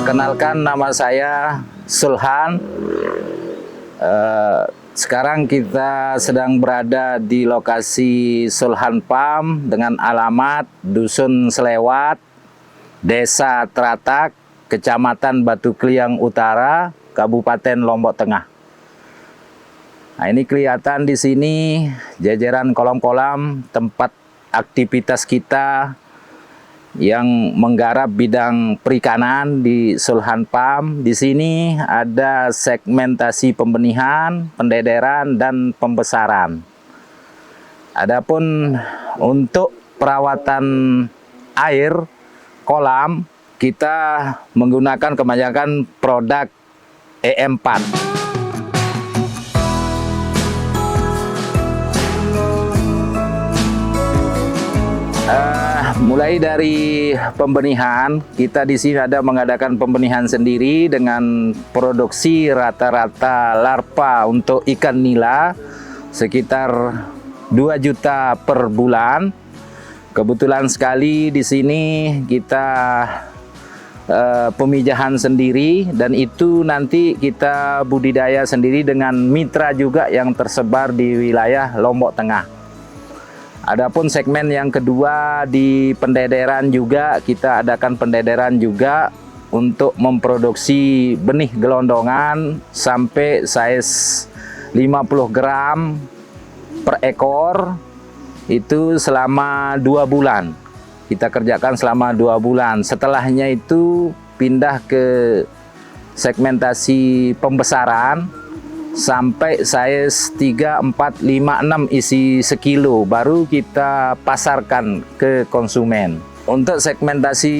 Perkenalkan, nama saya Sulhan. Sekarang kita sedang berada di lokasi Sulhan Farm dengan alamat Dusun Selewat, Desa Teratak, Kecamatan Batu Kliang Utara, Kabupaten Lombok Tengah. Nah, ini kelihatan di sini jajaran kolam-kolam tempat aktivitas kita yang menggarap bidang perikanan di Sulhan Farm. Di sini ada segmentasi pembenihan, pendederan, dan pembesaran. Adapun untuk perawatan air kolam, kita menggunakan kebanyakan produk EM4. Mulai dari pembenihan, kita di sini ada mengadakan pembenihan sendiri dengan produksi rata-rata larva untuk ikan nila sekitar 2 juta per bulan. Kebetulan sekali di sini kita pemijahan sendiri, dan itu nanti kita budidaya sendiri dengan mitra juga yang tersebar di wilayah Lombok Tengah. Adapun segmen yang kedua di pendederan juga, kita adakan pendederan juga untuk memproduksi benih gelondongan sampai size 50 gram per ekor, itu selama 2 bulan. Kita kerjakan selama 2 bulan. Setelahnya itu pindah ke segmentasi pembesaran sampai size 3, 4, 5, 6 isi sekilo, baru kita pasarkan ke konsumen. Untuk segmentasi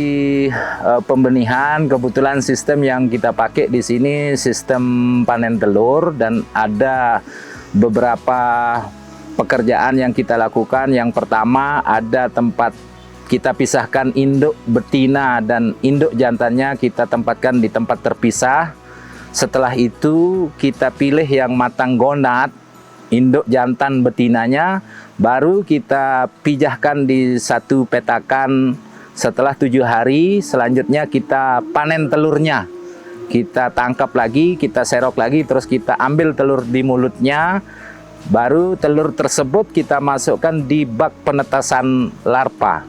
pembenihan, kebetulan sistem yang kita pakai di sini sistem panen telur, dan ada beberapa pekerjaan yang kita lakukan. Yang pertama, ada tempat kita pisahkan induk betina dan induk jantannya, kita tempatkan di tempat terpisah. Setelah itu kita pilih yang matang gonat, induk jantan betinanya, baru kita pijahkan di satu petakan. Setelah 7 hari, selanjutnya kita panen telurnya. Kita tangkap lagi, kita serok lagi, terus kita ambil telur di mulutnya. Baru telur tersebut kita masukkan di bak penetasan larva.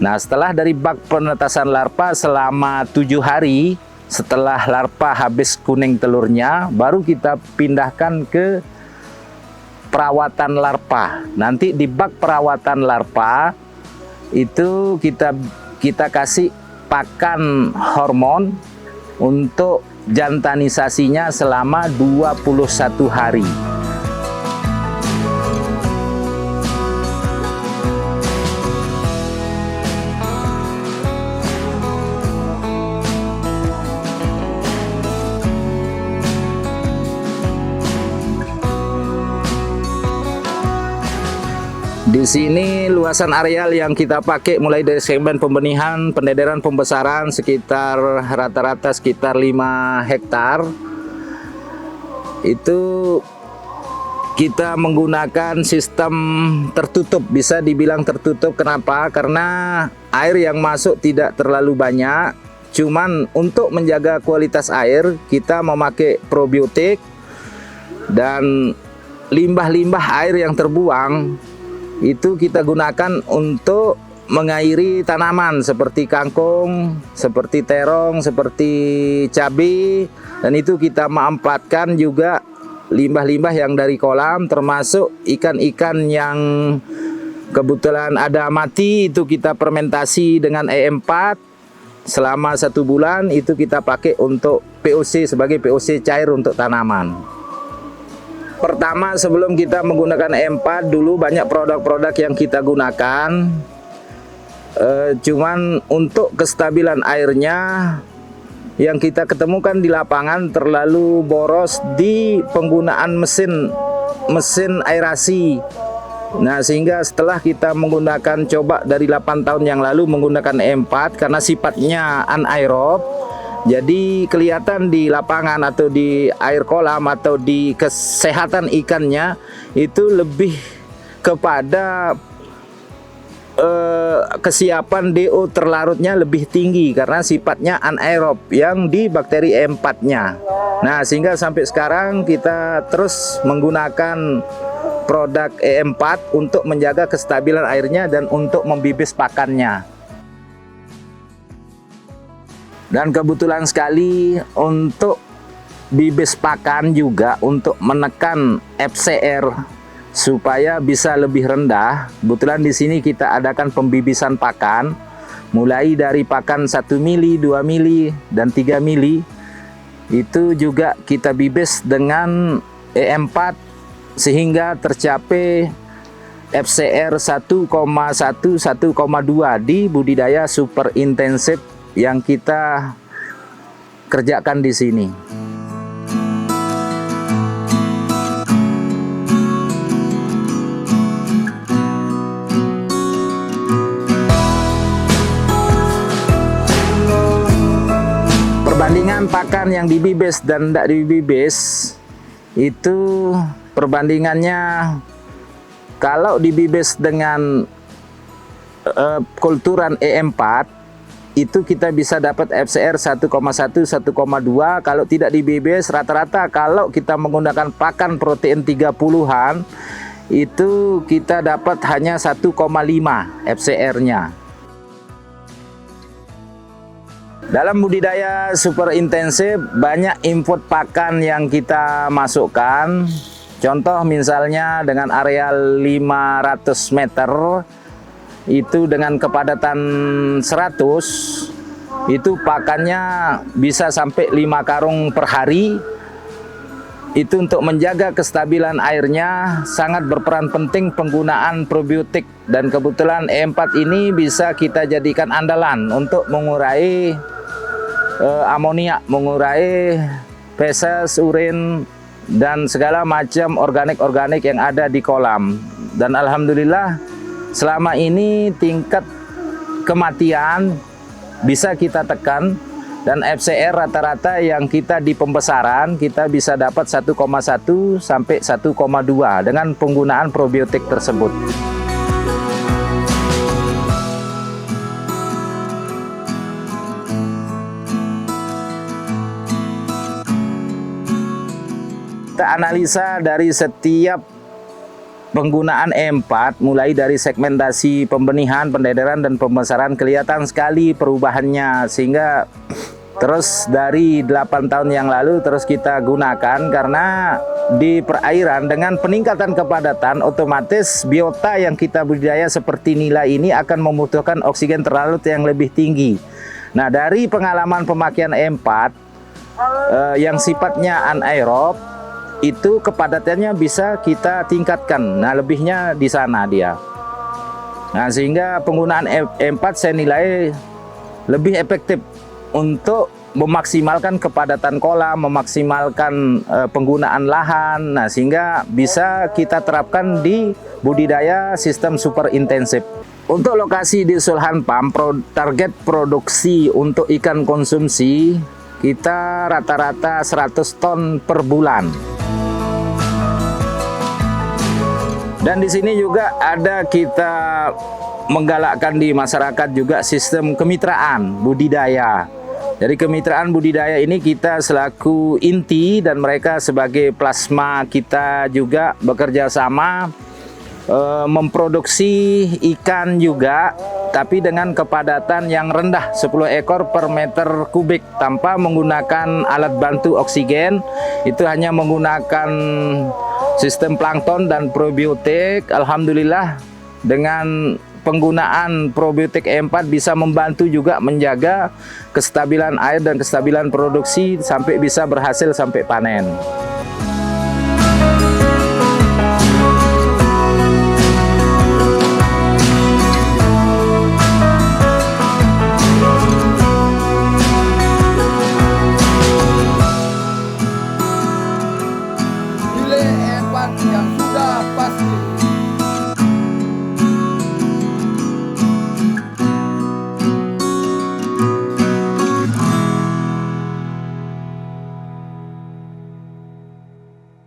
Nah, setelah dari bak penetasan larva selama 7 hari, setelah larva habis kuning telurnya, baru kita pindahkan ke perawatan larva. Nanti di bak perawatan larva itu kita kasih pakan hormon untuk jantanisasinya selama 21 hari. Di sini luasan areal yang kita pakai mulai dari segmen pembenihan, pendederan, pembesaran sekitar rata-rata sekitar 5 hektar. Itu kita menggunakan sistem tertutup, bisa dibilang tertutup. Kenapa? Karena air yang masuk tidak terlalu banyak. Cuman untuk menjaga kualitas air, kita memakai probiotik, dan limbah-limbah air yang terbuang itu kita gunakan untuk mengairi tanaman seperti kangkung, seperti terong, seperti cabai, dan itu kita manfaatkan juga limbah-limbah yang dari kolam, termasuk ikan-ikan yang kebetulan ada mati, itu kita fermentasi dengan EM4 selama 1 bulan. Itu kita pakai untuk POC, sebagai POC cair untuk tanaman. Pertama, sebelum kita menggunakan EM4, dulu banyak produk-produk yang kita gunakan. Cuman untuk kestabilan airnya yang kita ketemukan di lapangan terlalu boros di penggunaan mesin aerasi. Nah, sehingga setelah kita menggunakan, coba dari 8 tahun yang lalu menggunakan EM4, karena sifatnya anaerob, jadi kelihatan di lapangan atau di air kolam atau di kesehatan ikannya itu lebih kepada kesiapan DO terlarutnya lebih tinggi karena sifatnya anaerob yang di bakteri E4-nya. Nah, sehingga sampai sekarang kita terus menggunakan produk E4 untuk menjaga kestabilan airnya dan untuk membibis pakannya. Dan kebetulan sekali untuk bibis pakan juga untuk menekan FCR supaya bisa lebih rendah. Kebetulan di sini kita adakan pembibisan pakan mulai dari pakan 1 mili, 2 mili, dan 3 mili. Itu juga kita bibis dengan E4 sehingga tercapai FCR 1,1, 1,2 di budidaya super intensif yang kita kerjakan di sini. Perbandingan pakan yang dibibis dan tidak dibibis itu perbandingannya, kalau dibibis dengan kulturan E4 itu kita bisa dapat FCR 1,1, 1,2. Kalau tidak dibibis rata-rata kalau kita menggunakan pakan protein 30-an itu kita dapat hanya 1,5 FCR-nya. Dalam budidaya super intensif banyak input pakan yang kita masukkan. Contoh misalnya dengan areal 500 meter itu dengan kepadatan 100 itu pakannya bisa sampai 5 karung per hari. Itu untuk menjaga kestabilan airnya sangat berperan penting penggunaan probiotik, dan kebetulan E4 ini bisa kita jadikan andalan untuk mengurai amonia, mengurai feses, urin, dan segala macam organik-organik yang ada di kolam. Dan alhamdulillah selama ini tingkat kematian bisa kita tekan, dan FCR rata-rata yang kita di pembesaran kita bisa dapat 1,1 sampai 1,2 dengan penggunaan probiotik tersebut. Kita analisa dari setiap penggunaan E4 mulai dari segmentasi pembenihan, pendedaran, dan pembesaran kelihatan sekali perubahannya, sehingga terus dari 8 tahun yang lalu terus kita gunakan karena di perairan dengan peningkatan kepadatan otomatis biota yang kita budidaya seperti nila ini akan membutuhkan oksigen terlarut yang lebih tinggi. Nah, dari pengalaman pemakaian E4 yang sifatnya anaerob itu kepadatannya bisa kita tingkatkan. Nah, lebihnya di sana dia. Nah, sehingga penggunaan E4 saya nilai lebih efektif untuk memaksimalkan kepadatan kolam, memaksimalkan penggunaan lahan. Nah, sehingga bisa kita terapkan di budidaya sistem super intensif. Untuk lokasi di Sulhanpam, target produksi untuk ikan konsumsi kita rata-rata 100 ton per bulan. Dan di sini juga ada kita menggalakkan di masyarakat juga sistem kemitraan budidaya. Jadi kemitraan budidaya ini kita selaku inti dan mereka sebagai plasma kita juga bekerja sama memproduksi ikan juga, tapi dengan kepadatan yang rendah 10 ekor per meter kubik tanpa menggunakan alat bantu oksigen. Itu hanya menggunakan sistem plankton dan probiotik. Alhamdulillah dengan penggunaan probiotik E4 bisa membantu juga menjaga kestabilan air dan kestabilan produksi sampai bisa berhasil sampai panen.